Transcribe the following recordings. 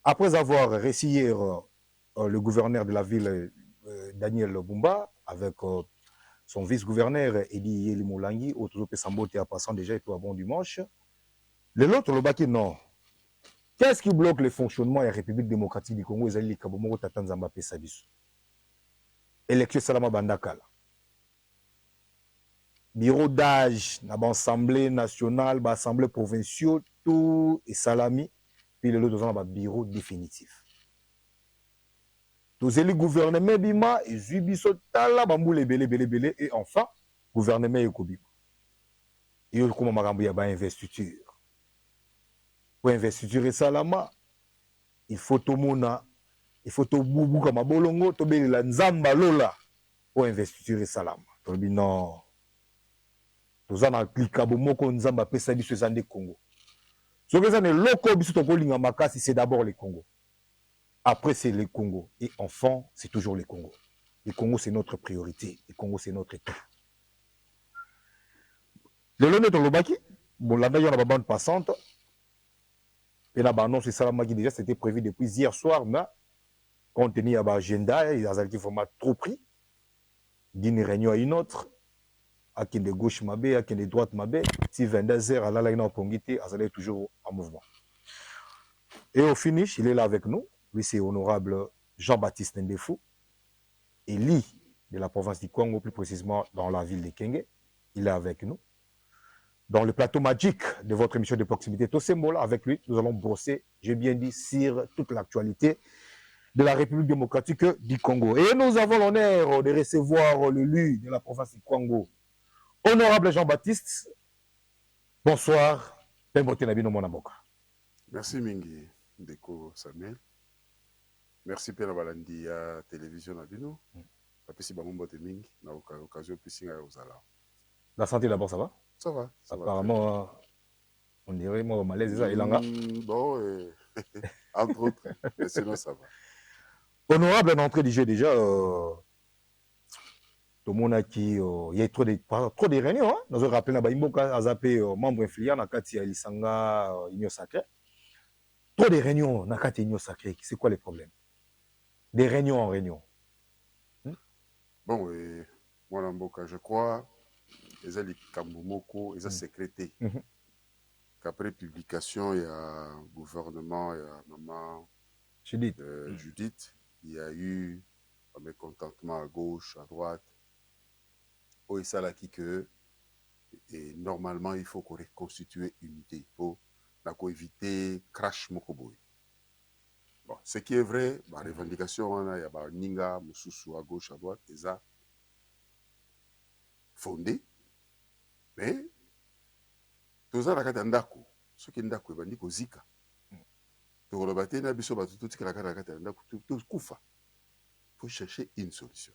Après avoir reçu hier le gouverneur de la ville, Daniel Bumba, avec son vice-gouverneur, Edi Yeli Moulangi, autour de Sambote, en passant déjà, et tout à bon dimanche, l'autre, le Baki, non. Qu'est-ce qui bloque le fonctionnement de la République démocratique du Congo? Ils allaient Kabomoro Tatanzamba Pesabisu. Élection Salama Bandakala. Bureau d'âge, l'Assemblée nationale, l'Assemblée provinciale, tout et salami. Puis l'autre, on a un bureau définitif. Tous les gouvernements bima et zubiso tala bamboule belé et enfin gouvernement ekobima. Et yo comme makambo ya ba investiture. Pour investiture salama, il faut to mona, il faut to bubu kama bolongo to belela nzamba lola pour investiture salama. To bi non. Tozana klika bomoko nzamba pesa biso ezande Congo. Ce que ça ne loko biso to kolinga makasi, c'est d'abord le Congo. Après, c'est le Congo. Et enfin, c'est toujours le Congo. Le Congo, c'est notre priorité. Le Congo, c'est notre État. Le long de Tolobaki, bon, là, il y a une bande passante. Et là, non, c'est ça, déjà, c'était prévu depuis hier soir, mais compte tenu de l'agenda, il y a un format trop pris. D'une réunion à une autre, à qui de gauche mabé, à qui de droite mabé, si 22 heures, à la ligne en Pongité, à est toujours en mouvement. Et au finish, il est là avec nous. Lui, c'est honorable Jean-Baptiste Ndefou, élu de la province du Congo, plus précisément dans la ville de Kenge. Il est avec nous. Dans le plateau magique de votre émission de proximité, Tosembola, avec lui, nous allons brosser, j'ai bien dit, sur toute l'actualité de la République démocratique du Congo. Et nous avons l'honneur de recevoir l'élu de la province du Congo, honorable Jean-Baptiste. Bonsoir. Merci Mingi Ndeko Samuel. Merci Pena Balandi à télévision Nabino. Papisi Bamombote Mingi, na occasion Pissinga Ozala. La santé d'abord, ça va? Ça va. Apparemment, on dirait moi malaise, ça, Ilanga. Bon, entre autres, mais sinon ça va. Honorable d'entrée du jeu déjà, tout le monde qui il y a trop de réunions. Hein? Nous avons rappelé que a zappé membre influent dans Kati Lisanga Union Sacrée. Trop de réunions dans Kati Union Sacrée. C'est quoi les problèmes? Des réunions en réunion. Bon, moi Namboka, je crois, les ali Kambumoko, les sécrétés. Qu'après publication, il y a gouvernement, il y a maman Judith. Judith, il y a eu un mécontentement à gauche, à droite. Oh, et ça là qui que et normalement il faut qu'on reconstitue unité pour éviter crash mokoboy. Bon, ce qui est vrai, la revendication il y a ninga mususu à gauche à droite et ça fondé, mais tout ça la kata ndako, ce qui ndako bandi ko zika. To le baté na biso ba tout la kata ndako tout kufa. Faut chercher une solution.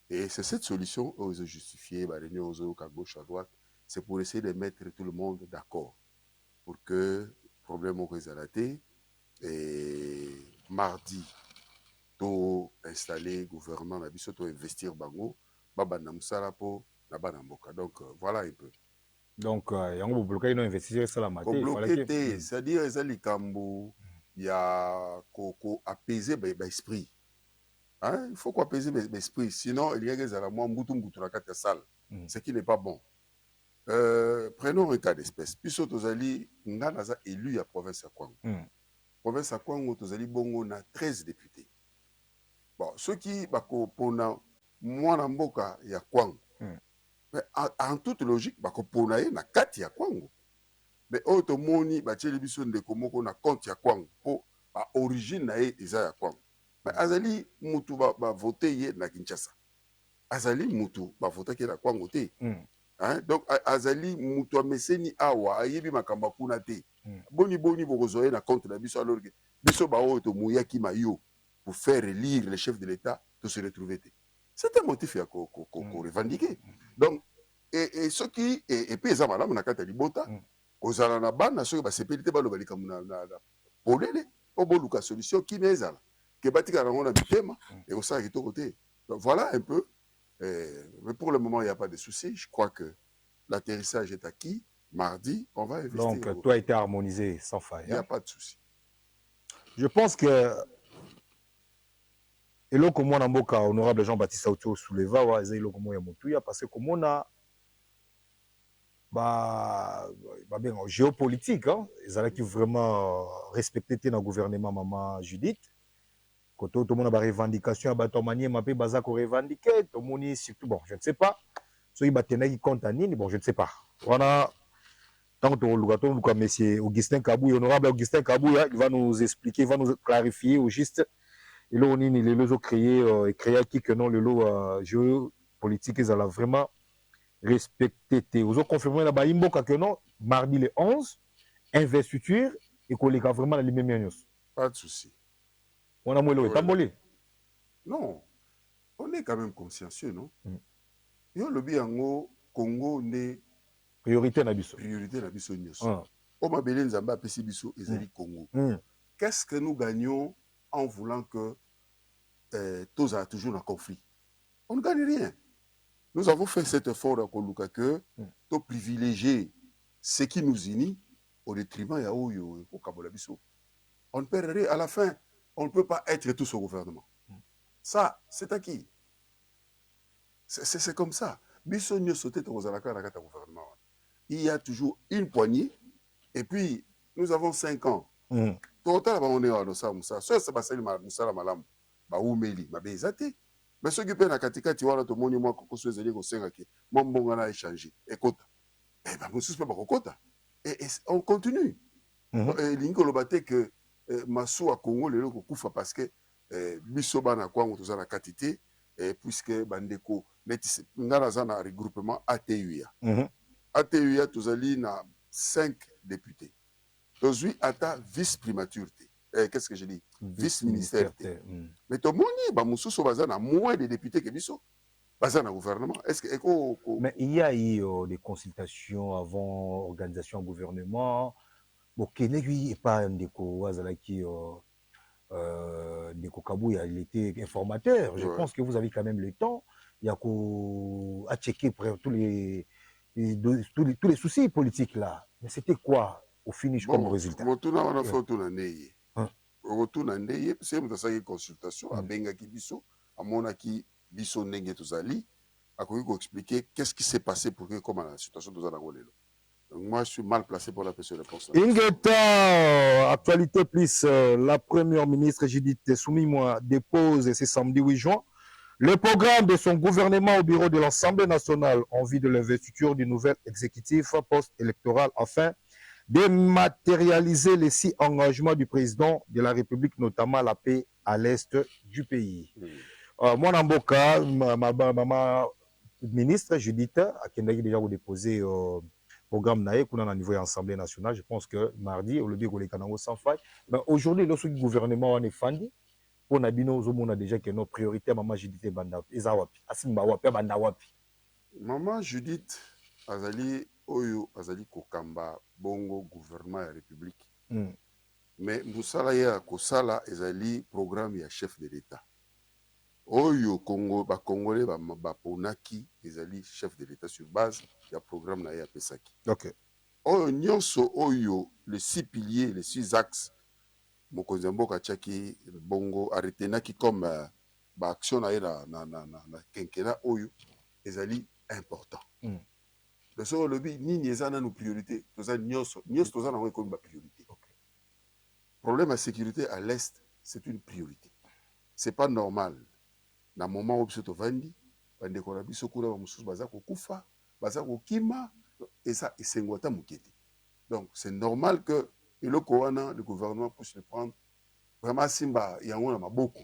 Et c'est cette solution aux justifier, réunion à gauche, à droite, c'est pour essayer de mettre tout le monde d'accord. Pour que le problème au résultat, et mardi, tout installer le gouvernement, tout investir bango, baba namsala po na banamboka. Donc voilà un peu. Donc, il y a un bloqué, il y a investisseur ça la matinée. Bloqué, c'est-à-dire il y a apaiser l'esprit. Hein? Il faut qu'on apaiser l'esprit, sinon il y a des éléments la salle, ce qui n'est pas bon. Prenons un cas d'espèce. Puisque Tozali, Nganaza élu à province à Kwango. Province à Kwango, Tozali Bongo na 13 députés. Bon, ceux qui, pona, moi Namboka, il y a Kwango. Mais en toute logique, pona na 4 ya Kwango. Mais automoni, Tcheli Biso Ndekomoko na compte ya Kwango. Pour origine na eza ya Kwango. Mais Azali Moutou voté ye na Kinshasa. Azali Moutou voté ke na Kwango te. Hein? Donc Azali Moutou Meseni Awa ayebi makamba kuna te. Boni bokozoye na compte na biso alors que biso ba oto mouyaki mayo pour faire élire le chef de l'État de se retrouver te. C'est un motif à revendiquer. Donc et ce qui et puis ça madame na kata libota kozala na bana ceux ba sepelité ba lobalika na polele oboluka solution qui nezala que batika na ngona bitema et au ça qui to côté. Donc voilà un peu. Mais pour le moment, il n'y a pas de souci. Je crois que l'atterrissage est acquis. Mardi, on va investir. Donc, tout a été harmonisé sans faille. Il n'y a pas de souci. Je pense que eloko mwana mboka honorable Jean-Baptiste Auto souleva wa eza eloko moko ya motuya parce que komona babenga géopolitique ezalaki vraiment respecté te na gouvernement mama Judith koto tomona barevendication ya bato ya maniema mpe baza korevendike tomoni surtout bon je ne sais pas soki batendaki compte ya nini bon je ne sais pas wana ntango toluka monsieur Augustin Kabouya honorable Augustin Kabouya il va nous expliquer il va nous clarifier au juste eloko nini lelo ekréaki que non lelo géopolitique ezala vraiment respecté te ozoconfirme na bayimboka que non mardi le 11 investiture ekoleka vraiment na limemi ya nyonso pas de souci wana mwelo etamboli non on est quand même consciencieux non yo lobi yango Congo ne priorité na biso nyonso o mabele nzambe apesi biso ezali Congo qu'est-ce que nous gagnons en voulant que tous a toujours un conflit? On ne gagne rien. Nous avons fait cet effort à Koluka que to privilégier ce qui nous unit au détriment ya oyo au Kabolabiso. On ne perd rien à la fin. On ne peut pas être tous au gouvernement. Ça, c'est à qui? C'est comme ça. Biso nyo sauté au gouvernement. Il y a toujours une poignée et puis nous avons 5 ans. Total on est à ça ça c'est pas ça musala malamu ba umeli mabezate mais ceux qui peuvent na katikati wana to moni moi ko soezeli ko senga ki mombonga na échanger ekota eh ba mususu pas kokota et on continue lingo lobate que masu a Congo lelo ko kufa parce que biso bana kwango to za katité puisque bandeko neti ngana za na regroupement ATUA ATUA tozali na 5 députés. Aujourd'hui, à ta vice-primature. Qu'est-ce que je dis? Vice-ministère. Mais tout le monde, il y a moins de députés que Bisso. Dans le gouvernement. Est-ce que. Mais il y a eu des consultations avant organisation gouvernement. Bon, Kenegui n'est pas un déco. Wazalaki. Ndeko Kabouya, il était informateur. Je pense que vous avez quand même le temps. Il y a à checker tous les soucis politiques là. Mais c'était quoi? Au finish comme résultat. On a fait autour d'un ndeye, c'est une consultation à Bengaki Bisso, à Monaki Bisso Nenge Tozali, à expliquer qu'est-ce qui s'est passé pour que comme la situation de Zanagolelo. Donc moi je suis mal placé pour la question de réponse. Ingeta, actualité plus, la première ministre Judith Soumimwa dépose ce samedi 8 juin le programme de son gouvernement au bureau de l'Assemblée nationale en vue de l'investiture du nouvel exécutif post-électoral afin dématérialiser les 6 engagements du président de la République, notamment la paix à l'est du pays. Moi, Namboka, ma ministre Judith, à qui déjà déposé programme naïe qu'on a au niveau de l'Assemblée nationale, je pense que mardi, au lieu de Kanango sans faille, mais aujourd'hui, lorsque le gouvernement est fandi, pour Nabino, on a déjà que nos priorités, Maman Judith Banda, Ezawapi, Asimba Wapi, Banda Wapi. Maman Judith, Azali, Oyo, Azali Kokamba, Bongo, gouvernement et république. Mais Moussala ya Kosala, Azali, programme ya chef de l'État. Oyo, Congo, ba Congolais, ba Ponaki, Azali, chef de l'État sur base, ya programme na ya Pesaki. Ok. Oyo, Nyonso, Oyo, les 6 piliers, les 6 axes, Mokozambo Kachaki, Bongo, Aretenaki comme ba action na Kenkena, Oyo, Azali, important. Le seul lobby, ni niezana nos priorités, toza nyos toza na comme ma priorité. Problème à sécurité à l'est, c'est une priorité. C'est pas normal. Na moment où c'est au vandi, bande ko rabi sokula ba mususu baza ko kufa, baza ko kima et ça et c'est ngota mukete. Donc c'est normal que le Koana, le gouvernement puisse le prendre vraiment simba yango na maboko.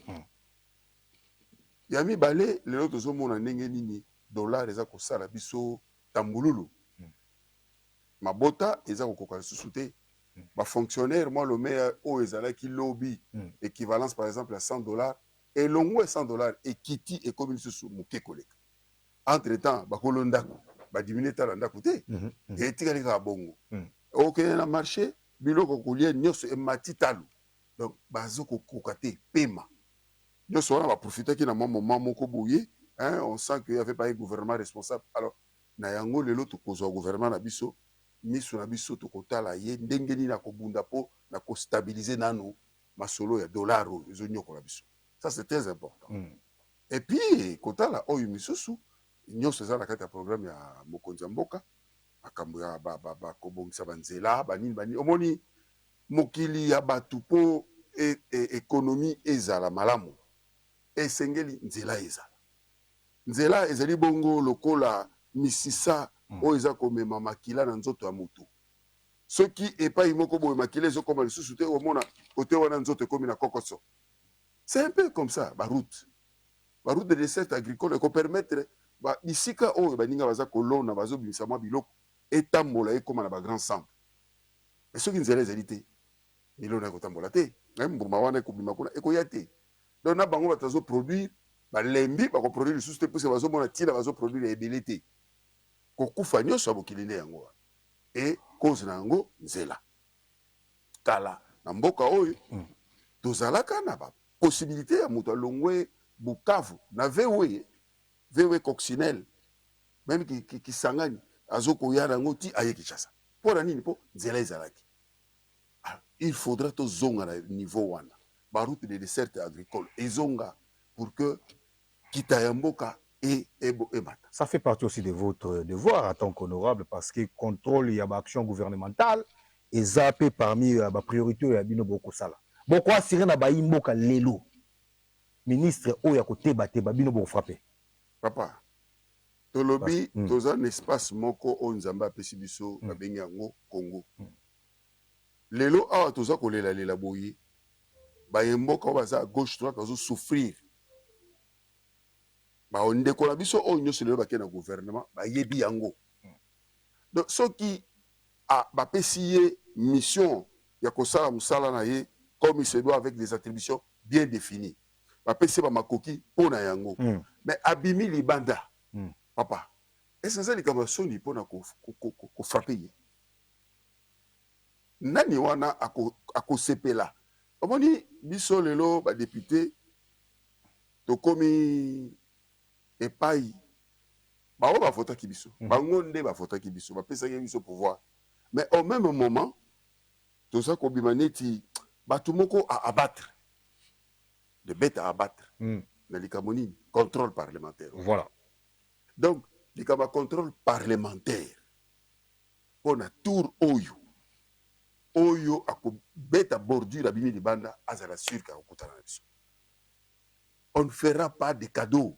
Yami balé le autres zo mona ndenge nini dollar eza ko sala biso tambululu. Mabota eza ko koka susute ba fonctionnaire moi le meilleur o ezala ki lobby équivalence par exemple à $100 et longo $100 et kiti et comme sous muke koleka. Entre temps ba kolondako ba diminuer talanda côté et tikali ka bongo. OK na marché biloko kolia nyoso e matitalu. Donc bazo ko kokate pema. Nyoso wana ba profiter ki na moment moko boye, hein, on sent qu'il y avait pas un gouvernement responsable. Alors na yango lelo to kozwa gouvernement na biso miso na biso to kotala ye ndenge ni na kobunda po na ko stabiliser nano masolo ya dollar oyo nyokola biso. Ça c'est très important. Et puis kotala oyo misusu nyonso eza na kati ya programme ya mokonzi ya mboka makambo ya kobongisa banzela banini omoni mokili ya bato mpo ekonomi ezala malamu esengeli nzela ezala. Nzela ezali bongo lokola misisa oyo eza komema makila na nzoto ya motu. Soki epai moko boye makila ezokoma lisusu te omona kote wana nzoto ekomi na kokoso. C'est un peu comme ça, baroute de dessert agricole eko permettre bisika oyo baninga baza kolona bazobimisa mwa biloko etambola ekoma na grand centre. Mais soki nzela ezali te milona ekotambola te, mbuma wana ekobima kuna ekoya te. Donc na bango batazo produire balembi bakoproduire lisusu te puisque bazomona ntina bazoproduire ebele te. Kokufa nyonso ya mokili nde yango wana. Et cause na yango nzela. Kala na mboka oyo tozalaka na ba possibilité ya moto alongwe Bukavu na vewe coccinelle même qui sangani azoko ya nango ti aye Kinshasa. Pour nini po nzela ezalaki. Il faudra to zonga na niveau wana. Ba route de dessert agricole ezonga pour que Kitayamboka et Ebata. Ça fait partie aussi de votre devoir en tant qu'honorable parce que contrôle il y a action gouvernementale et zappé parmi les priorités il y a bino boko sala. Boko assuré na ba imboka lelo. Ministre oya kote bateba bino boko frappé. Papa. Tolobi toza un espace moko o nzamba apesi biso babengi yango Congo. Lelo awa toza kolela lela boye. Ba imboka baza à gauche droite bazo souffrir. Ba onde kola biso o nyonso lelo bakena gouvernement ba yebi yango. Donc soki a ba pesiye mission ya kosala musala na ye comme il se doit avec des attributions bien définies. Ba pesiye ba makoki pona yango. Mais abimi libanda. Papa. Est-ce que likama soni pona ko frapper ye? Nani wana ako sepela. Omoni biso lelo ba député to komi epai ba ba vota ki biso bango nde ba vota ki biso ba pesa ki biso pouvoir mais au même moment tout ça ko bimaneti batu moko à abattre de bêtes à abattre na likamoni contrôle parlementaire voilà donc likama contrôle parlementaire pona tour oyo ako beta bordure abimi libanda azala sûr ka okutana na biso. On ne fera pas de cadeaux.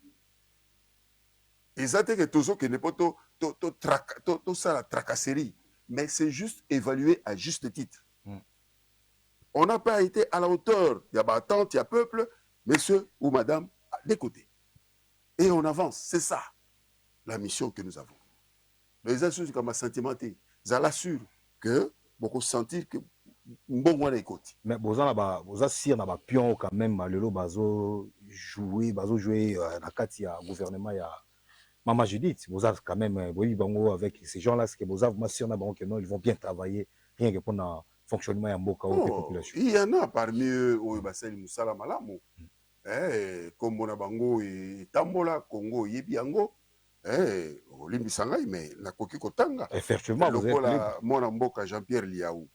Et ça, c'est que tout ce qui n'est pas tout ça la tracasserie, mais c'est juste évalué à juste titre. On n'a pas été à la hauteur. Il y a attente, il y a peuple, monsieur ou madame, des côtés. Et on avance. C'est ça, la mission que nous avons. Les assurent comme un sentiment, ça l'assure que beaucoup sentir que bon moi les côtés. Mais vous avez na ba pion quand même lelo bazo jouer na kati ya gouvernement ya Maman Judith, vous avez quand même oui bango avec ces gens-là ce que vous avez sûr na bango que non ils vont bien travailler rien que pour le fonctionnement ya mboka ou population. Il y en a parmi eux au basel musala malamu. Comme on a bango et tambola Congo yebi yango olimbi sangai mais na koki kotanga. Effectivement vous êtes mon mboka Jean-Pierre Liaou.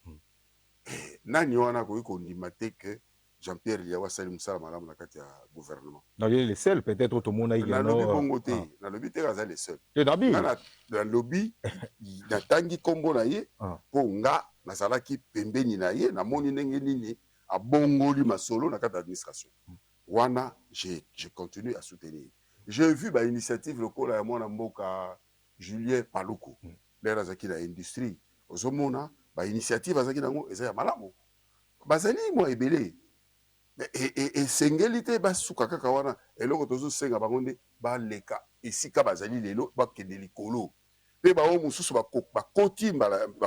Nani wana koki kondimate que Jean-Pierre Liaou asali musala malamu na kati ya gouvernement. Non, il est le seul peut-être tout le monde a na lobby bongo te na lobby te kaza le seul. Na lobby na tangi kombo na ye po nga nazalaki pembeni na ye na moni ndenge nini abongoli masolo na kati administration. Wana je continue à soutenir. J'ai vu ba initiative lokola ya mwana mboka Julien Paluku. Lera zaki na industrie. Ozomona ba initiative azaki nango eza ya malamu. Bazali mo ebele. Et sengélité ba suka kaka wana eloko tozo senga bango nde ba leka esika bazali lelo ba kende likolo pe ba o mususu ba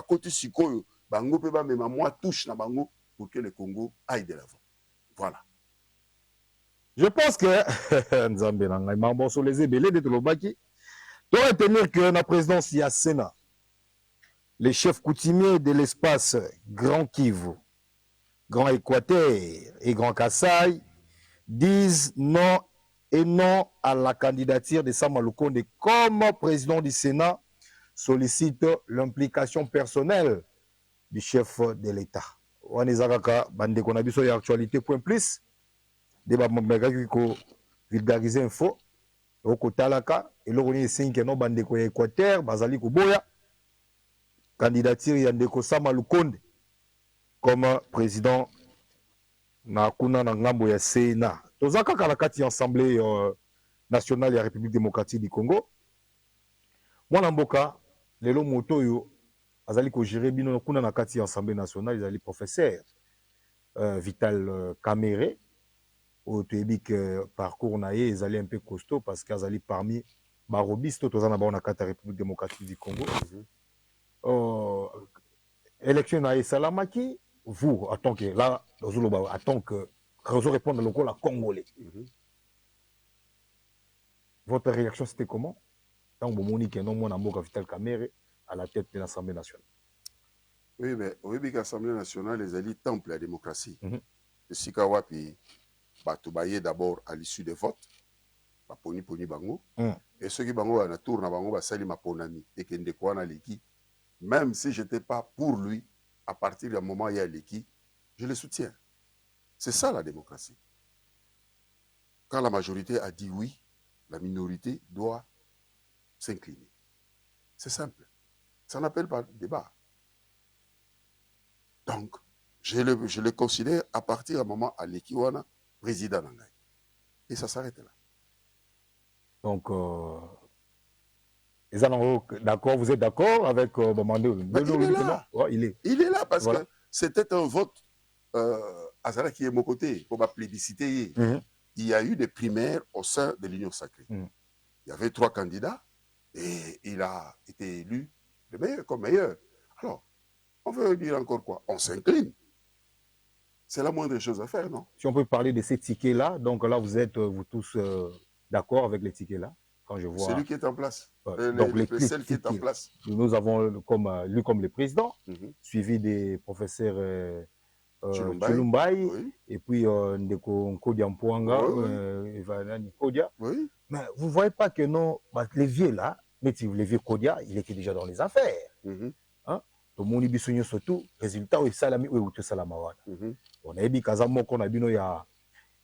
koti sikoyo bango pe ba mema moi touche na bango pour que le Congo aille de l'avant. Voilà. Je pense que Nzambe na ngai mambo sur les ebele de Tolobaki doit retenir que la présidence ya Sénat les chefs coutumiers de l'espace Grand Kivu, Grand Équateur et Grand Kassai disent non et non à la candidature de Sama Lukonde comme président du Sénat, sollicitent l'implication personnelle du chef de l'État. Wanezakaka bande qu'on a vu sur l'actualité point plus. Débat qui ko vulgariser info. Au talaka et le roni 5 no bande ko Équateur bazali ko boya. Candidature ya ndeko Sama Lukonde comme président na kuna na ngambo ya Sénat. Tozaka kala kati assemblée nationale ya République démocratique du Congo. Mwana mboka lelo moto yo azali ko gérer bino kuna na kati assemblée nationale azali professeur Vital Kamere au tebik parcours na ye ezali un peu costaud parce qu'azali parmi barobiste tozana ba na kati République démocratique du Congo. Élection na Salamaki, vous, en tant que là, en tant que réseau répondre à la Congolais. Votre réaction, c'était comment? Tant que Monique et non, mon amour, Vital Kamere à la tête de l'Assemblée nationale. Oui, mais oui, l'Assemblée nationale, les élites temple la démocratie. Le Sikawapi, Batoubaye d'abord à l'issue des votes, Poni Bango, et ceux qui Bango à la tour, Bango, Sali Maponani, et Kendekwana Leki. Même si je n'étais pas pour lui, à partir du moment où il y a l'équipe, je le soutiens. C'est ça la démocratie. Quand la majorité a dit oui, la minorité doit s'incliner. C'est simple. Ça n'appelle pas débat. Donc, je le considère à partir du moment où l'équipe est président. Et ça s'arrête là. Donc, d'accord, vous êtes d'accord avec Bomandé? Il est là. Il est là parce que c'était un vote Azala qui est mon côté pour ma plébisciter. Il y a eu des primaires au sein de l'Union sacrée. Il y avait 3 candidats et il a été élu le meilleur comme meilleur. Alors, on veut dire encore quoi? On s'incline. C'est la moindre chose à faire, non? Si on peut parler de ces tickets-là, donc là, vous êtes vous tous d'accord avec les tickets-là? Celui qui est en place. Donc, celle qui est en place. Nous avons lui comme le président, suivi des professeurs Chulumbai, et puis Ndeko Nkodia Mpouanga, Kodia. Mais vous ne voyez pas que non, les vieux là, mais les vieux Kodia, il était déjà dans les affaires. Tout le monde a surtout, résultat, il salami ou tout salamawana. On a dit qu'à Moko, on a dit qu'il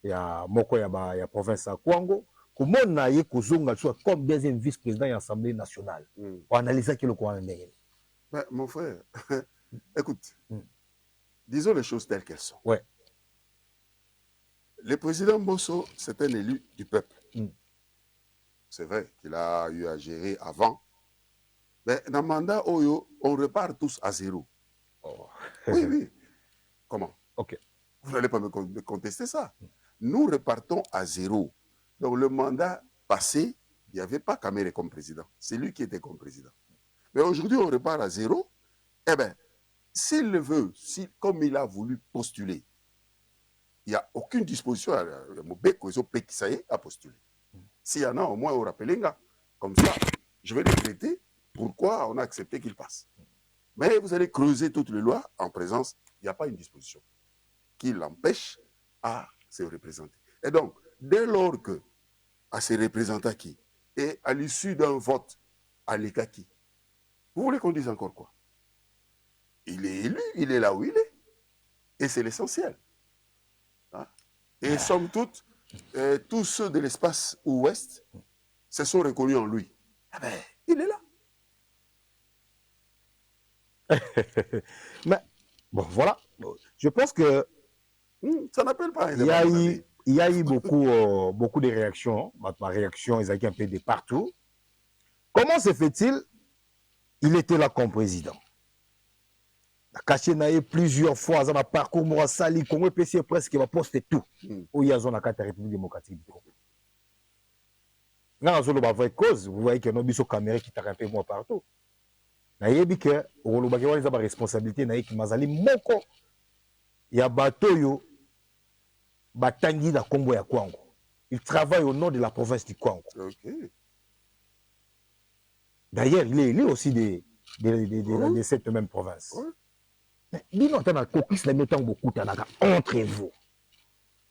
y a Moko, il y a province à Kwango. Comment on a eu comme deuxième vice-président de l'Assemblée nationale? On analyse qui le coin. Mon frère, écoute, disons les choses telles qu'elles sont. Ouais. Le président Bosso, c'est un élu du peuple. C'est vrai qu'il a eu à gérer avant. Mais dans le mandat Oyo, on repart tous à zéro. Oui. Comment? Ok. Vous n'allez pas me contester ça. Nous repartons à zéro. Donc le mandat passé, il n'y avait pas Kamere comme président. C'est lui qui était comme président. Mais aujourd'hui, on repart à zéro. Eh bien, s'il le veut, comme il a voulu postuler, il n'y a aucune disposition à postuler. S'il y en a, au moins, on rappelle. Comme ça, je vais le traiter. Pourquoi on a accepté qu'il passe? Mais vous allez creuser toutes les lois en présence. Il n'y a pas une disposition qui l'empêche à se représenter. Et donc, dès lors que à ses représentants qui, et à l'issue d'un vote à l'État qui, vous voulez qu'on dise encore quoi? Il est élu, il est là où il est. Et c'est l'essentiel. Et somme toute, tous ceux de l'espace ouest se sont reconnus en lui. Ah ben, il est là. Mais, bon, voilà. Je pense que ça n'appelle pas un il y a eu beaucoup de réactions. Ma réaction, ils ont été un peu de partout. Comment se fait-il? Il était là comme président. Caché naïe plusieurs fois dans le parcours moi sali Congo PC presque va poster tout où il y a zone à la République démocratique du Congo. Dans la vraie cause, vous voyez que nos biso caméra qui t'a un peu moi partout. Naïe bi que au Lubaki wa les responsabilité naïe qui mazali moko ya bato yo batangi na Congo ya Kwango. Il travaille au nord de la province du Kwango. Okay. D'ailleurs, il est aussi de cette même province. Mais non, t'as coquille la mettant beaucoup entre vous.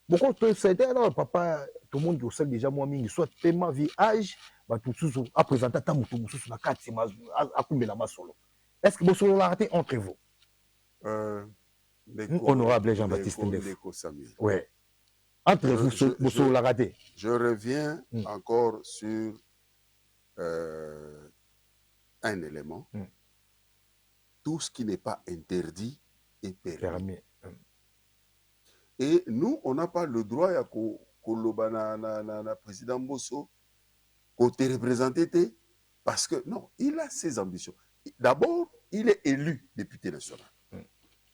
Beaucoup de c'était là, papa, tout le monde qui sait déjà moi mingi soit tellement vie âge, bah tout sous à présenter ta moutou sous la carte à combien la solo. Est-ce que vous solo la raté entre vous? honorable Jean-Baptiste Ndef. Ouais. Entre vous, vous la raté. Je reviens encore sur un élément. Tout ce qui n'est pas interdit est permis. Et nous, on n'a pas le droit à Koloba na président Mbosso côté représenté parce que non, il a ses ambitions. D'abord, il est élu député national.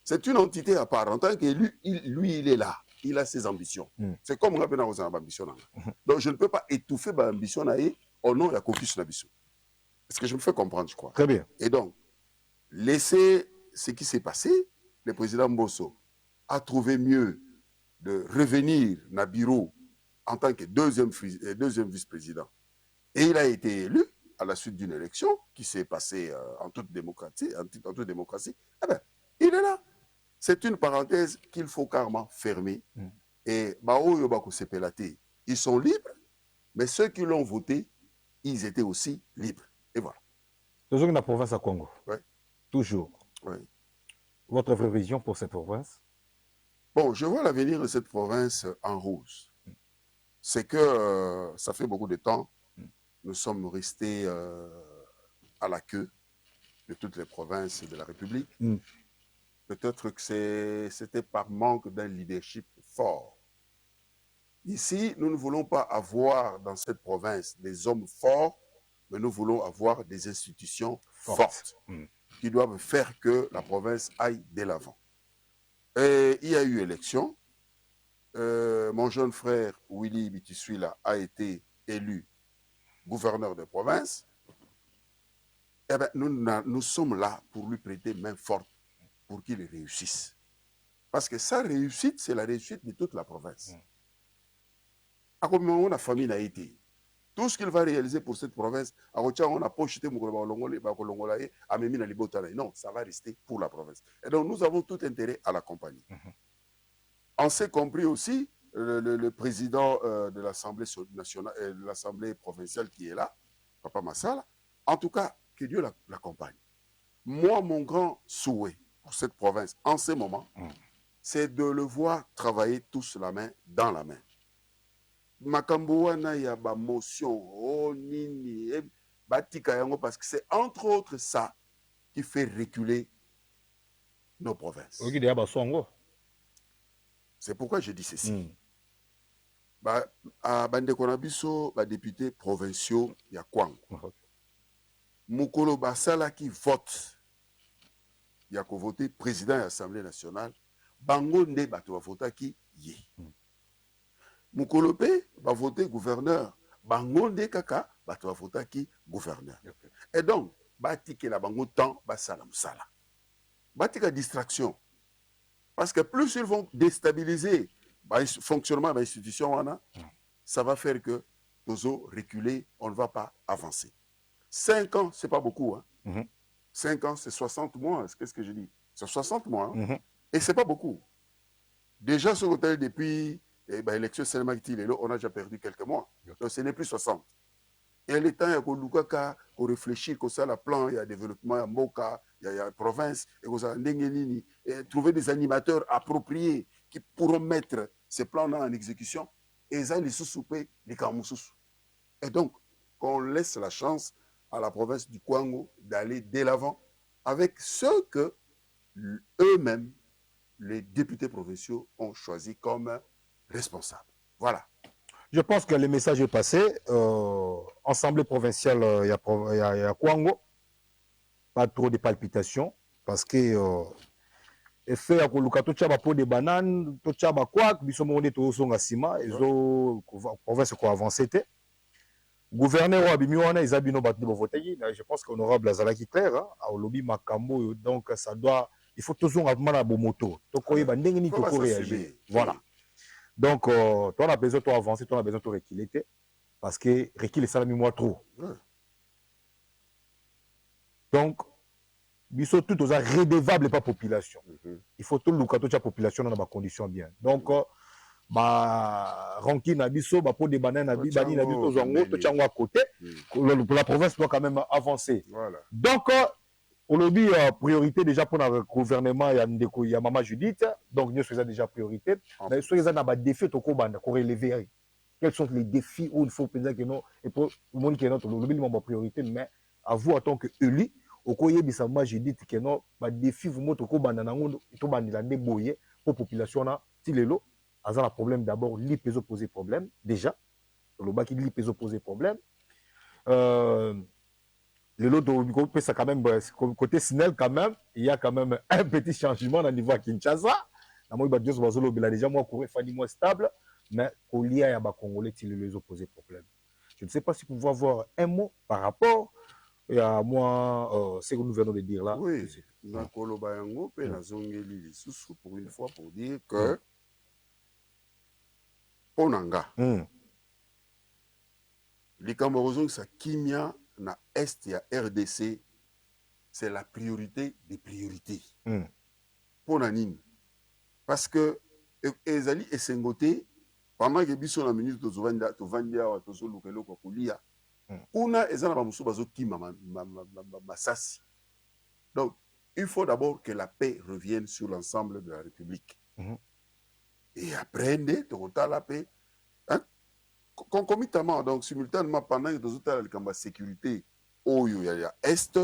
C'est une entité à part. En tant qu'élu, lui, il est là. Il a ses ambitions. C'est comme on a aux ambitions. Donc, je ne peux pas étouffer ma ambition au nom de la caucus d'ambition. Est-ce que je me fais comprendre, je crois? Très bien. Et donc, laisser ce qui s'est passé, le président Mbosso a trouvé mieux de revenir dans le bureau en tant que deuxième vice-président. Et il a été élu à la suite d'une élection qui s'est passée en toute démocratie. Eh bien, il est là. C'est une parenthèse qu'il faut carrément fermer. Et ils sont libres, mais ceux qui l'ont voté, ils étaient aussi libres. Et voilà. Toujours dans la province à Congo. Oui. Toujours. Oui. Votre vraie vision pour cette province? Bon, je vois l'avenir de cette province en rose. C'est que ça fait beaucoup de temps, nous sommes restés à la queue de toutes les provinces de la République. Peut-être que c'était par manque d'un leadership fort. Ici, nous ne voulons pas avoir dans cette province des hommes forts, mais nous voulons avoir des institutions fortes qui doivent faire que la province aille de l'avant. Et il y a eu élection. Mon jeune frère Willy Bitiswila a été élu gouverneur de province. Eh bien, nous sommes là pour lui prêter main forte pour qu'il réussisse. Parce que sa réussite, c'est la réussite de toute la province. À comment la famille a été. Tout ce qu'il va réaliser pour cette province, non, ça va rester pour la province. Et donc, nous avons tout intérêt à l'accompagner. On s'est compris aussi, le président de l'Assemblée nationale, de l'Assemblée provinciale qui est là, Papa Massala, en tout cas, que Dieu l'accompagne. Moi, mon grand souhait pour cette province, en ce moment, c'est de le voir travailler tous la main dans la main. Makambo wana ya ba motion oh nini batika yango parce que c'est entre autres ça qui fait reculer nos provinces. C'est pourquoi je dis ceci. Bande konabiso ba députés provinciaux ya Kwango. Mukolo basala qui vote ya ko voter président de l'Assemblée nationale, bango nde bato vota qui yé. Mukolope va voter gouverneur. Bangonde kaka va voter qui gouverneur. Et donc, batike la bango temps ba salam sala. Batika distraction. Parce que plus ils vont déstabiliser le fonctionnement de l'institution, ça va faire que nous reculer, on ne va pas avancer. 5 ans, c'est pas beaucoup. 5 ans, c'est 60 mois. Qu'est-ce que je dis? C'est 60 mois. Et c'est pas beaucoup. Déjà, sur l'hôtel depuis l'élection on a déjà perdu quelques mois. Donc ce n'est plus 60. Et le temps, il y a réfléchir comme ça, le plan, il y a développement, il y a Moka, il y a province, et trouver des animateurs appropriés qui pourront mettre ces plans-là en exécution. Et ça, les sous-soupés, les Kamoussous. Et donc, qu'on laisse la chance à la province du Kwango d'aller dès l'avant avec ceux que eux-mêmes, les députés provinciaux, ont choisi comme responsable. Voilà. Je pense que le message est passé. Assemblée provinciale, il y a Kwango. Pas trop de palpitations. Parce que effet à Koluka, tout chaba pot de bananes, tout chaba quoi, biso monde tout son asima, ils ont province quoi avancé. Gouverneur Abimiwana, ils abino battu de voter. Je pense qu'honorable Azalaki clair, à Olobi Makambo, donc ça doit, il faut toujours avoir un bon moto. Donc il va réagir. Voilà. Donc, toi, on a besoin de avancer, toi, on a besoin de reculer. Parce que reculer, ça, moi trop. Donc, il faut tout aux redevable par population. Il faut tout le cas de la population dans des conditions bien. Donc, ranking nabiso, pour des bananes nabibani nabiso zango, tout à côté. La province doit quand même avancer. Voilà. Donc, Olobi priorité déjà pour le gouvernement il y a Maman Judith, donc nous faisons déjà priorité. Mais ce qui est défi pour relever. Quels sont les défis où il faut penser que non et pour le monde qui est notre olobi ma priorité, mais à vous en tant que élu, au koye bisa Maman Judith que non ba défi vous moto ko banda nango to bandila deboyer pour population na tilelo azala problème d'abord li peso poser problème déjà le bas qui li peso poser problème le lot de ça quand même côté Sinel quand même il y a quand même un petit changement au niveau à Kinshasa na moi Dieu bazolo bila déjà moi courir fani moi stable mais au lié à ba congolais qui les opposer problème je ne sais pas si vous pouvez avoir un mot par rapport à moi ce que nous venons de dire là oui na koloba yango pe na zongeli lisusu pour une fois pour dire que ponanga likambo kozongisa kimia na est ya RDC c'est la priorité des priorités. Pona nini? Parce que ezali esengote pendant que biso na minute tovandi awa tozoluka eloko kolia kuna ezana ba musu bazokima masasi. Donc il faut d'abord que la paix revienne sur l'ensemble de la République. Et après la paix concomitamment, donc simultanément pendant que la sécurité oyo ya est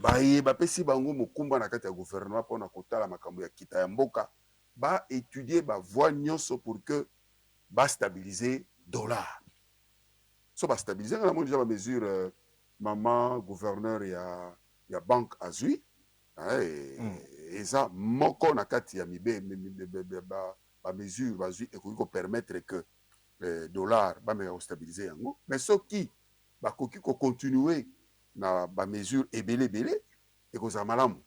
baye bapesi bango mokumba na kati ya gouvernement pona kotala makambo ya kita ya mboka ba étudier ba voie nyonso pour que ba stabiliser dollar. So ba stabiliser na déjà ba mesure maman gouverneur ya banque azui eza moko na kati ya mibe ba mesure bazui et ko permettre que dollar ba me stabiliser yango mais ce qui ba koki ko continuer na ba mesure ebele et ko za malamu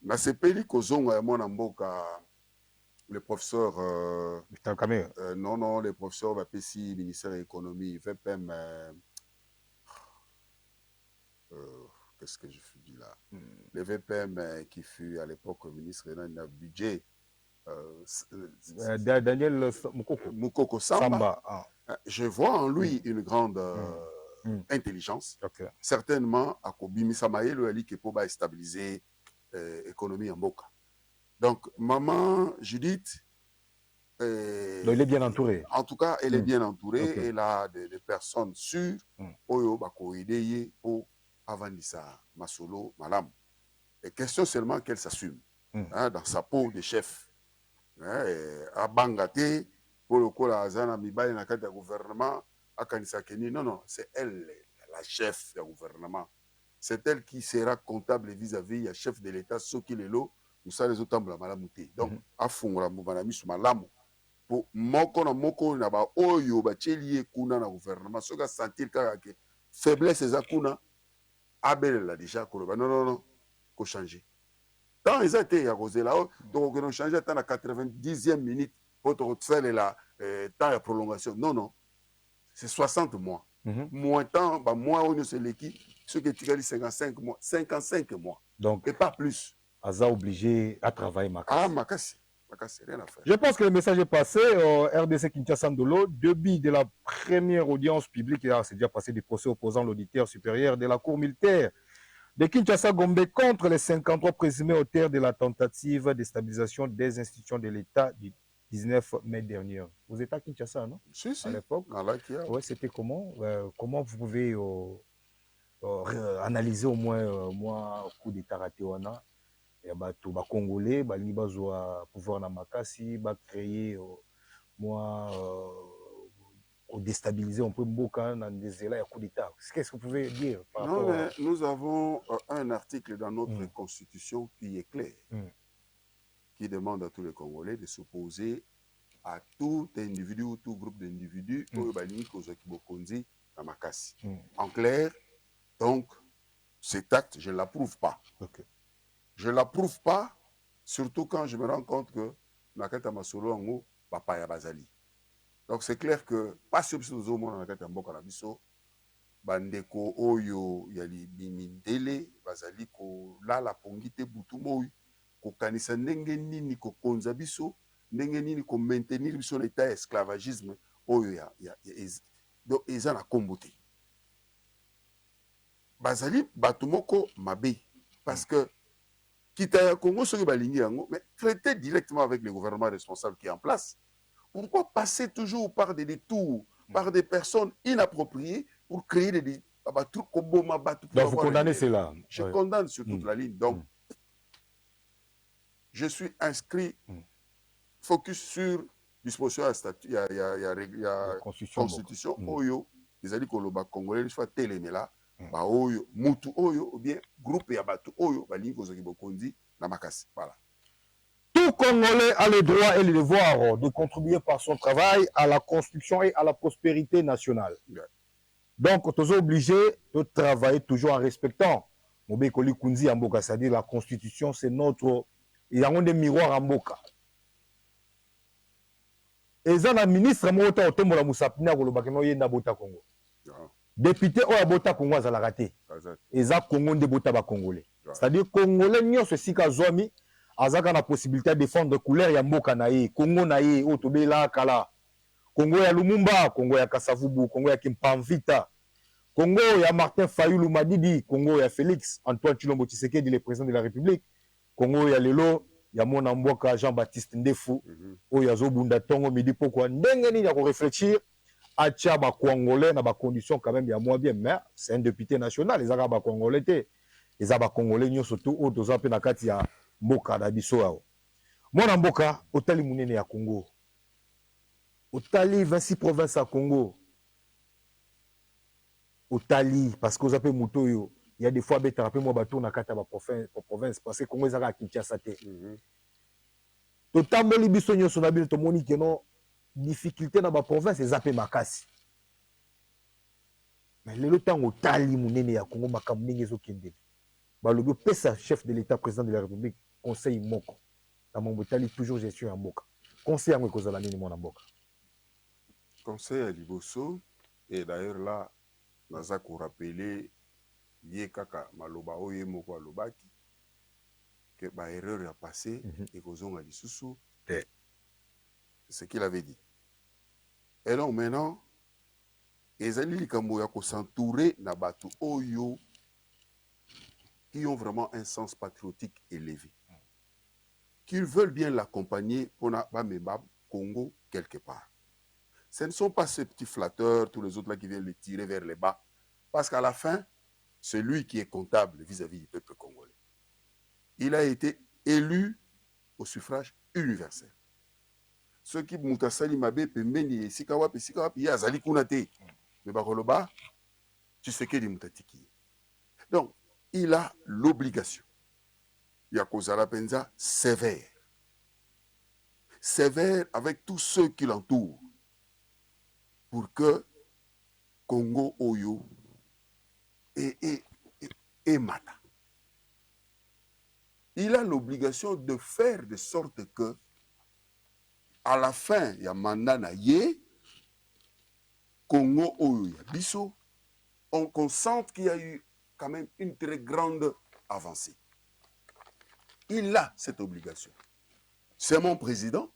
na sepeli ko zonga ya mona mboka le professeur non le professeur va pesi ministère de l'économie VPM qu'est-ce que je dis là le VPM qui fut à l'époque ministre du budget Daniel Mukoko Samba. Je vois en lui une grande intelligence. Certainement, à Kobimi Samaye, le Ali Kepo va stabiliser l'économie en Boka. Donc, maman Judith. Il est bien entouré. En tout cas, elle est bien entourée. Elle a des personnes sûres. Oyo Bako Ideye pour Avandissa Masolo Malam. Et question seulement qu'elle s'assume dans sa peau de chef. À Bangate, pour le coup, la Zana Mibali na kati ya gouvernement, à Kanisa Keni, non, c'est elle, la chef du gouvernement. C'est elle qui sera comptable vis-à-vis du chef de l'État, ce qui est là, nous sommes les autres malamouté. Donc, à fond, la mouvement sous malamu. Pour moko na ba oyo ba chelie kuna na gouvernement, ce qui sentir que faiblesse eza kuna, abel la déjà koloba non, ko changer. Quand ils étaient à cause là, donc on changeait à la 90e minute pour te faire la temps de prolongation. Non, c'est 60 mois. Moins temps, moins on est l'équipe, ce qui est 55 mois. Donc, et pas plus. Aza obligé à travailler Makassi. Makassi, rien à faire. Je pense que le message est passé. RDC Kinshasa Ndolo, début de la première audience publique, c'est déjà passé du procès opposant l'auditeur supérieur de la Cour militaire de Kinshasa Gombe contre les 53 présumés auteurs de la tentative de déstabilisation des institutions de l'État du 19 mai dernier. Vous êtes à Kinshasa, non? Si. À l'époque. Oui, c'était comment? Comment vous pouvez analyser au moins moi coup d'État raté wana et tout ba congolais ba ni bazwa pouvoir na makasi ba créer moi déstabiliser un peu Mboka dans des élans coup d'État. Qu'est-ce que vous pouvez dire par non, rapport mais nous avons un article dans notre constitution qui est clair, qui demande à tous les Congolais de s'opposer à tout individu ou tout groupe d'individus en clair, donc, cet acte, je ne l'approuve pas. Je ne l'approuve pas, surtout quand je me rends compte que Nakata Masolo Ango, Papa Bazali. Donc c'est clair que pas sur ce moment dans la mboka na biso bandeko oyo yali bimindele bazali ko la pongite butumo ko kanisa ndenge nini ko konza biso ndenge nini ko maintenir biso l'état esclavagisme oyo donc eza na kombote bazali batumoko mabe parce que Kitaya Congo, ce mais traiter directement avec le gouvernement responsable qui est en place. Pourquoi passer toujours par des détours, par des personnes inappropriées pour créer des trucs comme Boma Batu? Donc vous condamnez cela? Je condamne sur toute la ligne. Donc, je suis inscrit, focus sur disposition à statut, il y a constitution, Oyo, les alliés congolais, ils soient télémela, Oyo, Mutu Oyo, ou bien groupe Yabatu Oyo, Balingi Kozaki Bokondi, Namakasi. Voilà. Tout Congolais a le droit et le devoir de contribuer par son travail à la construction et à la prospérité nationale. Yeah. Donc, tu es obligé de travailler toujours en respectant Mobekoli Kunzi Amboka, c'est-à-dire la constitution, c'est notre... Il y a des miroirs à Mboka. Et ça, le ministre Mota Otombola Moussapina Golobakeno Yenda Bota Congo. Député Oya Bota Congo a la raté. Et ça, Congo de Bota Ba Congolais. C'est-à-dire, Congolais, nous, ce Sika Zomi, azaka na possibilité de défendre couleur ya mboka na ye, Congo na ye, otobela kala. Congo ya Lumumba, Congo ya Kasavubu, Congo ya Kimpamvita, Congo ya Martin Fayulu Madidi, Congo ya Félix Antoine Tshilombo Tshisekedi, le président de la République, Congo ya Lelo, ya Mona Mboka Jean-Baptiste Ndefu, oyo azobunda tongo midi poko ndenge nini ya ko réfléchir à tia ba congolais na ba conditions quand même ya moins bien, mais c'est un député national, les ba congolais té, les ba congolais nyo surtout o toza pe na kati ya mboka na biso yao. Mwana mboka otali munene ya Congo, otali 26 provinces à Congo, otali parce que vous avez muto yo, il y a des fois beta rappel moi bato na kata ba province parce que Congo ezaka à Kinshasa te. Totamboli biso nyoso na bino to moni que non difficulté na ba province ezapé makasi. Mais lelo tango otali munene ya Congo makambo ndenge ezokende. Balobi pesa chef de l'État, président de la République, conseil moko. Na mongotali toujours gestion ya mboka. Conseil yango ekozala nini mwana mboka? Conseil à Liboso, et d'ailleurs là, naza ko rappeler ye kaka maloba oye moko alobaki que ba erreur ya passé et kozonga lisusu. C'est ce qu'il avait dit. Et donc maintenant, ezali likambo ya ko s'entourer na batu oyo qui ont vraiment un sens patriotique élevé, qu'ils veulent bien l'accompagner pour Bameba Congo quelque part. Ce ne sont pas ces petits flatteurs, tous les autres là qui viennent les tirer vers les bas, parce qu'à la fin, c'est lui qui est comptable vis-à-vis du peuple congolais. Il a été élu au suffrage universel. Ceux qui Moutassali Mabe, Pembeni, Sikawap, Yazali Kunate, mais Bakoloba, tu sais qu'il est Moutatiki. Donc, il a l'obligation, Yakozala Penza, sévère. Sévère avec tous ceux qui l'entourent, pour que Congo Oyo et Mata. Il a l'obligation de faire de sorte que, à la fin, il y a mandat na ye, Congo Oyo Yabiso, on consente qu'il y a eu quand même une très grande avancée. Il a cette obligation. C'est mon président.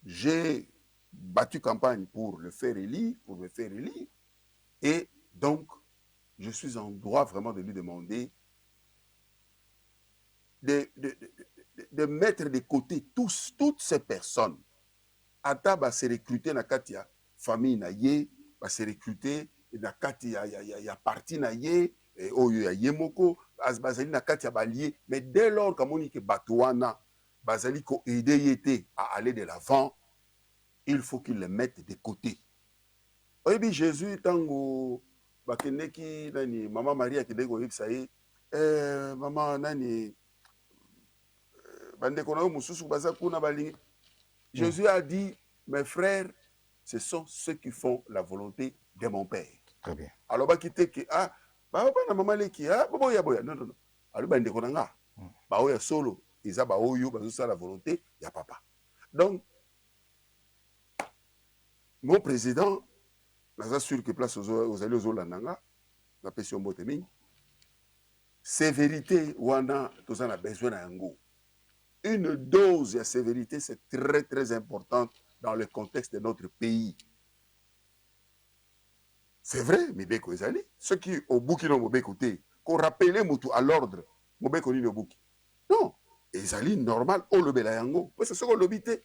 J'ai battu campagne pour le faire élire, et donc je suis en droit vraiment de lui demander de mettre de côté toutes ces personnes. Ata va se recruter na katia famille na ye, va se recruter na katia ya parti na ye, oyo ya yemoko, bazali na katia balié, mais dès lors kamoni ke batouana bazali ko aider yete à aller de l'avant, il faut qu'il les mette de côté. Oyebi Jésus tango bakendeki nani maman Maria kidego yebsaye maman nani bande kono mususu baza kuna balingi. Jésus a dit, mes frères, ce sont ceux qui font la volonté de mon Père. Très bien. Alors ba kite ki ba na maman leki boya non. Alors bande kono nga ba oya solo isa ba oyo bazo sa la volonté ya papa. Donc mon président, je suis sûr que place aux alliés aux Olandanga, la pression Boteming, sévérité, wana, tous en a besoin d'un goût. Une dose de sévérité, c'est très très important dans le contexte de notre pays. C'est vrai, Mibeko Ezali, ceux qui au bout qui n'ont pas écouté, qu'on rappelait Moutou à l'ordre, Mobé koni le bouki. Non, ezali normal, on le bela yango. C'est ce qu'on l'obité.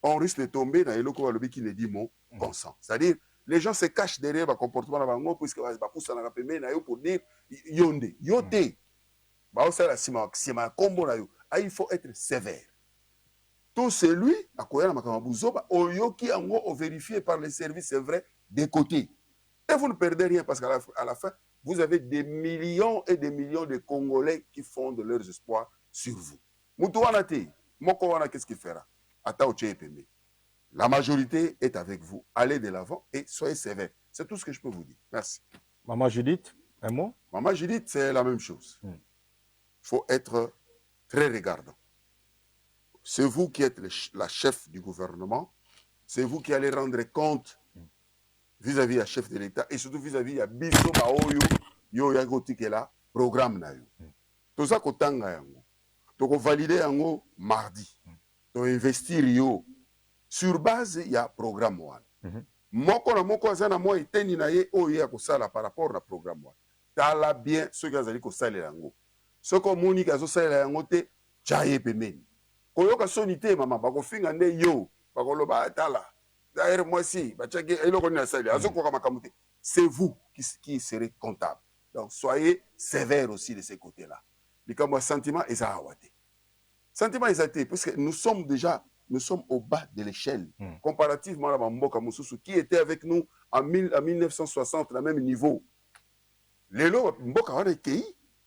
On risque de tomber dans le lobby qui ne dit mot consent. C'est-à-dire, les gens se cachent derrière le comportement de bango puisque va pousser na pembe na yo pour dire yonde, yote. Ba ça la sima combo na yo. Il faut être sévère. Tout celui à quoi na makambuzo ba oyoki yango o vérifié par les services, c'est vrai, des côtés. Et vous ne perdez rien parce qu'à la fin, vous avez des millions et des millions de Congolais qui font de leurs espoirs sur vous. Moutouana te, Mokowana, qu'est-ce qu'il fera? La majorité est avec vous. Allez de l'avant et soyez sévères. C'est tout ce que je peux vous dire. Merci. Maman Judith, un mot? Maman Judith, c'est la même chose. Il faut être très regardant. C'est vous qui êtes la chef du gouvernement. C'est vous qui allez rendre compte vis-à-vis du chef de l'État et surtout vis-à-vis de Biso Baoyo, yo yagotikela programme na yo. Tout ça kotanga yango. To ko valider yango mardi. To investir yo sur base il y a programme one. Moko na moko azana mo eteni na ye oyo ya kosala par rapport na programme one. Tala bien ceux qui azali kosala yango. Ce ko moni ka zo sala yango te chaye pemeni. Koyoka sonité mama bako finga nde yo bako loba tala. D'ailleurs, moi aussi, c'est vous qui serez comptable. Donc, soyez sévères aussi de ces côtés-là. Mais comme moi, sentiment, ils ont sentiment, ils ont parce que nous sommes au bas de l'échelle. Comparativement à Mboka Moussoussou, qui était avec nous en 1960, à même niveau. Les lots, Mboka, on est qui?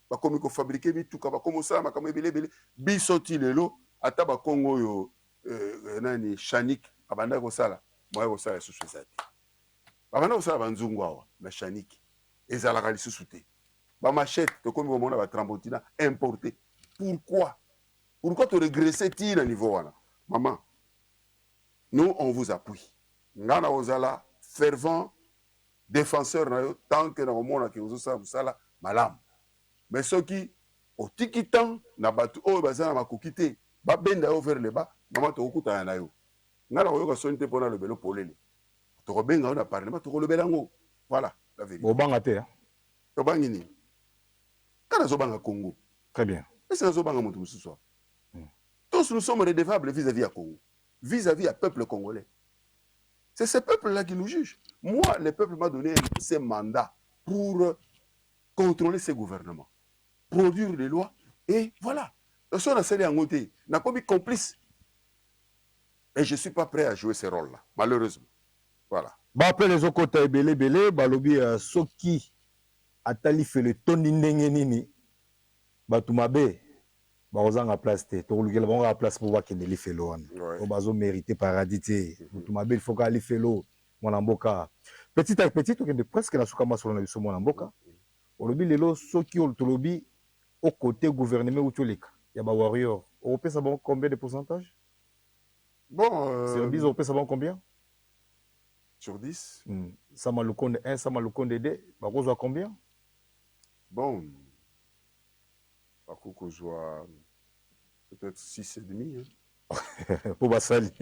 Comme il faut fabriquer, tout comme ça, comme il est bisoti les lots, à Taba Congo, Nani, Chanik, Abanda Gosala. Moi, je suis sous ça. Avant de ça, banzungwa, ma chanik, ezalaka lisusu te. Ba machette, to comme on a trambotina importé. Pourquoi? Pourquoi te régresser ti à niveau là? Maman, nous on vous appuie. Ngana ozala fervent défenseur na yo tant que na omona ke ozosa musala malam. Mais ceux qui au tikitan na batu o bazana makokite, ba benda yo vers le bas, maman to okuta na yo. Ngala oyoka sonite pona le belo polele. To kobenga na parlement to ko le belango. Voilà la vérité. Obanga te. To bangini. Kana zo banga Congo. Très bien. Est-ce que zo banga mutu mususu? Tous nous sommes redevables vis-à-vis à Congo. Vis-à-vis à peuple congolais. C'est ce peuple-là qui nous juge. Moi, le peuple m'a donné ces mandats pour contrôler ces gouvernements, produire des lois et voilà. Donc, si on a scellé en côté, on a commis complice. Et je ne suis pas prêt à jouer ce rôle-là, malheureusement. Voilà. Bah après les autres côtés, belé, balobi soki atali fait le toni nini, bah tout mabe, bah ozanga place te, to lugela bonga place pour voir qu'il ne fait l'eau. On bazo mériter paradis te, tout mabe il faut qu'ali fait l'eau, mon amboka. Petit à petit, on est presque la soukama sur la mon amboka. On lobi lelo soki on to lobi au côté gouvernement ou toleka. Ya ba warrior. Européen ça bon combien de pourcentage? Bon, Service européen, ça va combien? Sur 10. Samaloukonde 1, Samaloukonde 2, Barozo à combien? Bon, Bakoko joue peut-être 6,5. Hein. Pour Bassali.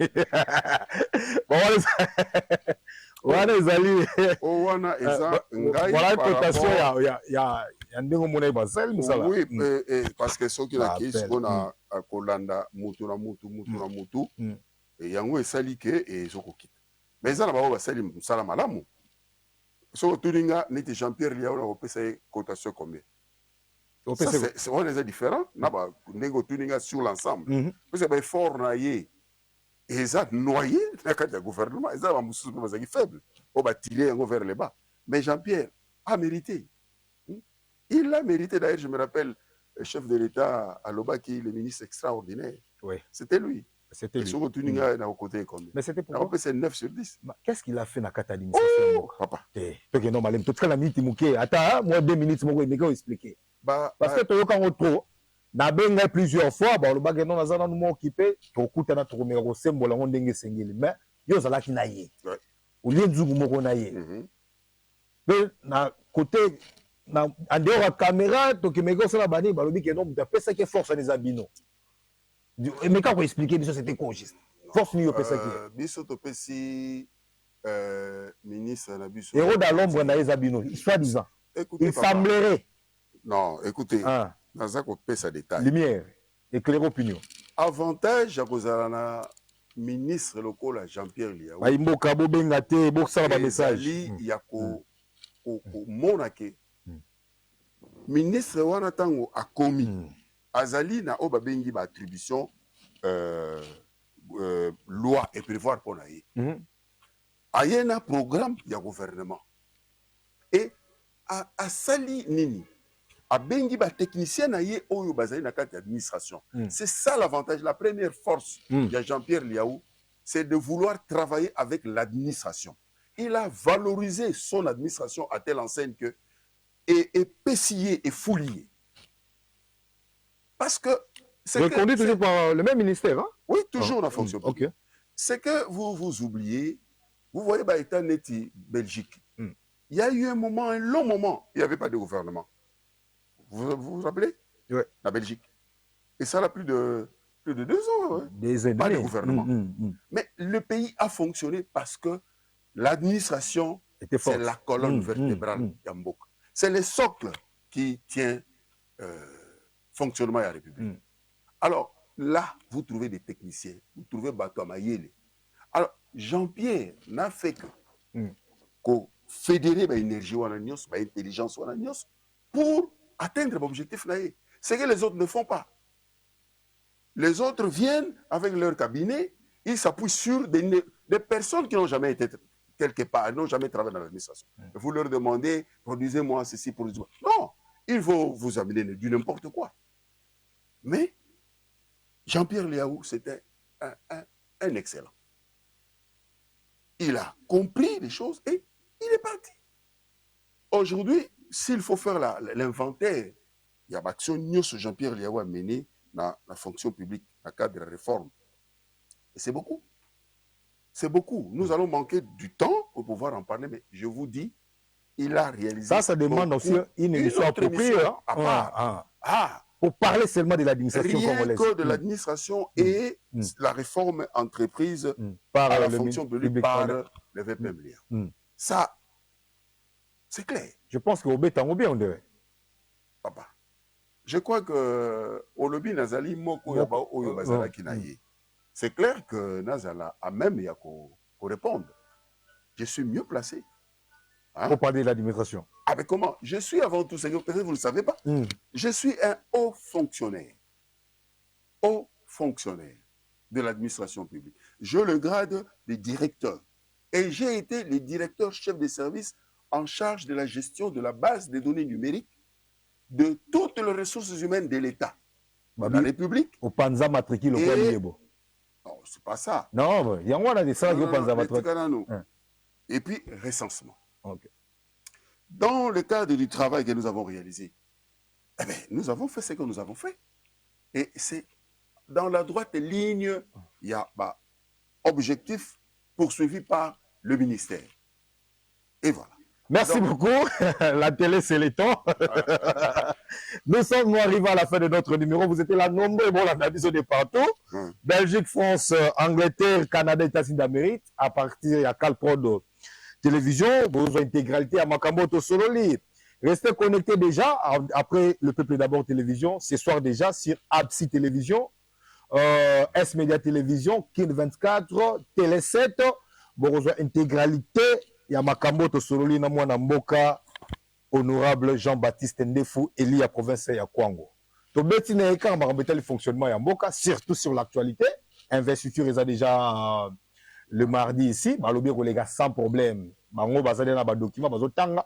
Wana ezali. Wana eza ngai. Voilà une cotation, il y a un dingo monnaie Bassali, musala. Oui, parce que ceux qui la kiss, on a Kolanda, Mutu na Mutu. Et yango esali ke et zokokita. Mais ça na ba basali musala malamu. So tuninga neti Jean-Pierre Liao na opesa cotation combien? C'est on est différent, na ba nego tuninga sur l'ensemble. Parce que ba fort na ye. Et ça noyé na cadre du gouvernement, ça va mususu ba zaki faible. On va tirer yango vers le bas. Mais Jean-Pierre a mérité. Il a mérité d'ailleurs, je me rappelle le chef de l'État à Lobaki, le ministre extraordinaire. Oui. C'était lui. C'était lui. Mais c'était pourquoi? C'est 9 sur 10. Qu'est-ce qu'il a fait dans la administration? Papa. Tout la minute mouké. Attends, moi 2 minutes moi vais expliquer. Parce que tu as trop na benga plusieurs fois ba le bagé non azana nous occupé to kutana to komeka sembola ngo ndenge sengeli mais yo zala ki na ye. Au lieu nzugu moko na ye. Mais na côté na en dehors la caméra to kimeka sala bani ba lobi ke non muta pesa ke force les abino. Mais quand vous expliquez, c'était quoi juste? Force nous pesa qui? Biso to pesi ministre na biso. Héros dans l'ombre na les abino, soi-disant. Il semblerait. Non, écoutez. naza kopesa détail. Lumière, éclaire opinion. Avantage ya kozala na ministre lokola Jean-Pierre Liaou. Ba imboka bo benga te, bo sala ba message. Ezali ya ko mona ke ministre wana tango akomi azali na o ba bengi ba attribution loi et prévoir pour naïe. Ayena programme ya gouvernement. Et a sali nini. A bengi ba technicien naïe oyo bazali na carte d'administration. C'est ça l'avantage. La première force de Jean-Pierre Liaou, c'est de vouloir travailler avec l'administration. Il a valorisé son administration à telle enseigne que et pessillé et fouillé. Parce que c'est reconduit toujours par le même ministère, hein? Oui, toujours la fonction publique. Okay. C'est que vous oubliez, vous voyez, bah, étant neti Belgique, il y a eu un moment, un long moment, il n'y avait pas de gouvernement. Vous vous rappelez? Oui. La Belgique. Et ça a plus de 2 ans. Ouais. Des années. Pas de gouvernement. Mais le pays a fonctionné parce que l'administration, c'est la colonne vertébrale d'Ambouk. C'est le socle qui tient fonctionnement à la République. Alors, là, vous trouvez des techniciens, vous trouvez Bato Amayele. Alors, Jean-Pierre n'a fait que fédérer l'énergie ou l'intelligence ou pour atteindre l'objectif. C'est que les autres ne font pas. Les autres viennent avec leur cabinet, ils s'appuient sur des personnes qui n'ont jamais été quelque part, n'ont jamais travaillé dans l'administration. Vous leur demandez, produisez-moi ceci, produisez-moi. Non, il faut vous amener du n'importe quoi. Mais Jean-Pierre Liaou, c'était un excellent. Il a compris les choses et il est parti. Aujourd'hui, s'il faut faire l'inventaire, il y a l'action que Jean-Pierre Liaou a menée dans la fonction publique, dans le cadre de la réforme. Et c'est beaucoup. C'est beaucoup. Nous allons manquer du temps pour pouvoir en parler, mais je vous dis, il a réalisé. Ça demande aussi une émission appropriée. Pour parler seulement de l'administration congolaise. Rien que de l'administration et la réforme entreprise par la fonction publique par le VPM. Ça, c'est clair. Je pense qu'au Bétango bien, on dirait. Papa, je crois que au lobby Nazali Moko Yaba Oyo Bazala Kinaye. C'est clair que Nazala a même qu'on répondre. Je suis mieux placé. Hein? Pour parler de l'administration. Ah mais comment? Je suis avant tout, peut-être vous ne le savez pas, je suis un haut fonctionnaire de l'administration publique. Je le grade de directeur. Et j'ai été le directeur chef des services en charge de la gestion de la base des données numériques de toutes les ressources humaines de l'État. La République. Au Panza matricule au non, c'est pas ça. Non, il y a un des ça au Panza matricule. Et puis, recensement. Okay. Dans le cadre du travail que nous avons réalisé, eh bien, nous avons fait ce que nous avons fait. Et c'est dans la droite ligne, il y a objectif poursuivi par le ministère. Et voilà. Merci beaucoup. La télé, c'est le temps. Nous arrivés à la fin de notre numéro. Vous étiez là nombreux. Bon, la vision de partout. Belgique, France, Angleterre, Canada, États-Unis d'Amérique. À partir, il y a Calprod Télévision. Besoin d'intégralité à Makamboto Sololi. Restez connectés déjà. Après le Peuple d'abord Télévision. Ce soir déjà sur Absi Télévision. S-Media Télévision. Kin 24. Télé 7. Besoin intégralité. Il y a Makamboto Sololi na mwana mboka honorable Jean-Baptiste Ndefu Eli à province ya Kwango. To beti na eka makamboto le fonctionnement ya mboka surtout sur l'actualité. Investiture est déjà le mardi ici, balobi ko les gars sans problème. Bango bazali na ba document bazotanga.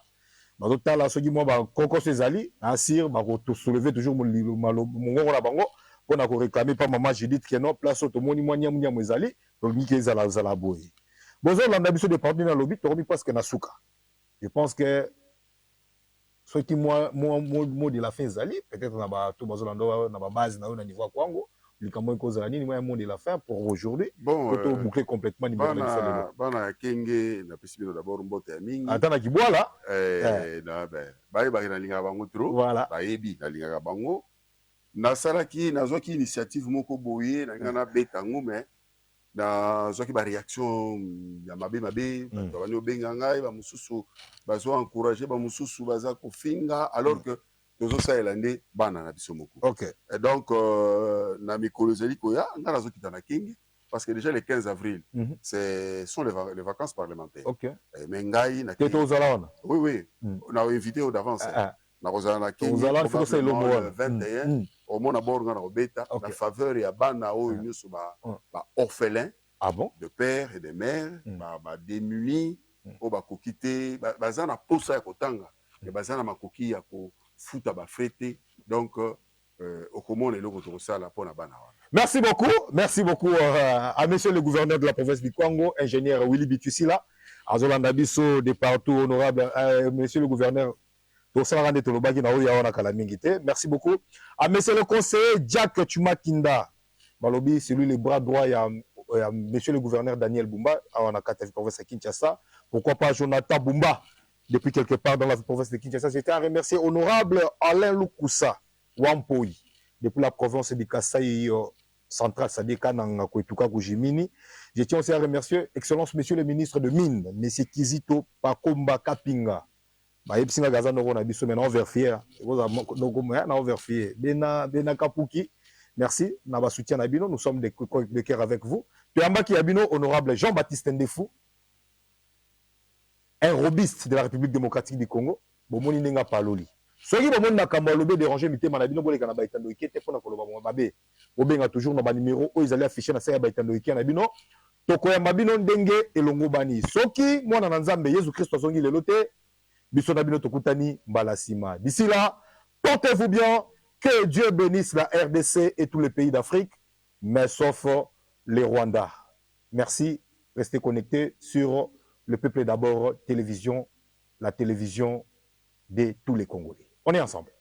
Bazotala soki mo ba koko sezali asir ba ko to soulever toujours mon ngoko na bango pour na ko réclamer pas maman Judith que non place to moni mwanya munya mwezali to niki ezala zala boy. Bonjour, l'ambition de partenaires dans le lobby, tu as presque Nasuka. Je pense que ce qui moi de la fin Zali, peut-être tout dans la base dans le niveau Kwango, le Cameroun cause la ni mot de la fin pour aujourd'hui. Bon, pour boucler complètement niveau de la bana kenge na pesibino d'abord mbote ya mingi. Attends ki bois là. Na ba na linga bango trop. Voilà. Ba yebi na linga bango. Na salaki na zoki initiative moko boye na ngana betango mais na zoki ba réaction ya mabe bani obenga ngai ba mususu bazo encourager ba mususu baza ko finga alors que tozo salela nde bana na biso moko. Ok. Et donc na mikolo zeli koya nga nazo kitana kingi parce que déjà le 15 avril ce sont les vacances parlementaires. Ok. Mais ngai na Teto ozalaona. Oui oui. On a invité au d'avance. Na kozala na kingi probablement le 21 au mona borga na obeta na faveur ya bana o nyusu ba orphelins. Ah bon? De pères et de mères ba démunis o ba kokite bazana posa ya kotanga et bazana makoki ya ko futa ba fête donc okomona eloko to sala pona bana wana. Merci beaucoup à monsieur le gouverneur de la province du Congo, ingénieur Willy Bitusila, azolanda biso de partout honorable monsieur le gouverneur. Merci beaucoup à monsieur le conseiller Jack Chumakinda. Malobi, c'est lui le bras droit à monsieur le gouverneur Daniel Bumba à la province de Kinshasa. Pourquoi pas Jonathan Bumba depuis quelque part dans la province de Kinshasa. J'étais à remercier honorable Alain Lukusa Wampoi depuis la province de Kasaï centrale Sadeka Nanga Kwetuka Kujimini. Je tiens aussi à remercier excellence monsieur le ministre de Mines, monsieur Kizito Pakomba Kapinga. Bah epsinga gaza noko na biso mais na overfier na overfier bena kapuki. Merci na ba soutien na bino, nous sommes de cœur avec vous. Tuyamba ki abino honorable Jean-Baptiste Ndefou, un robiste de la République démocratique du Congo, bomoni nenga paloli. Soki bomoni na kambo lobe déranger mitema na bino boleka na baitando ikete pona koloba mabe. Obenga toujours na ba numéro o ils allaient afficher na sa baitando ikete na bino. Tokoyamba bino ndenge elongo bani. Soki mwana na Nzambe Yesu Christ azongi lelote d'ici là, portez-vous bien, que Dieu bénisse la RDC et tous les pays d'Afrique, mais sauf les Rwandais. Merci, restez connectés sur le Peuple d'abord télévision, la télévision de tous les Congolais. On est ensemble.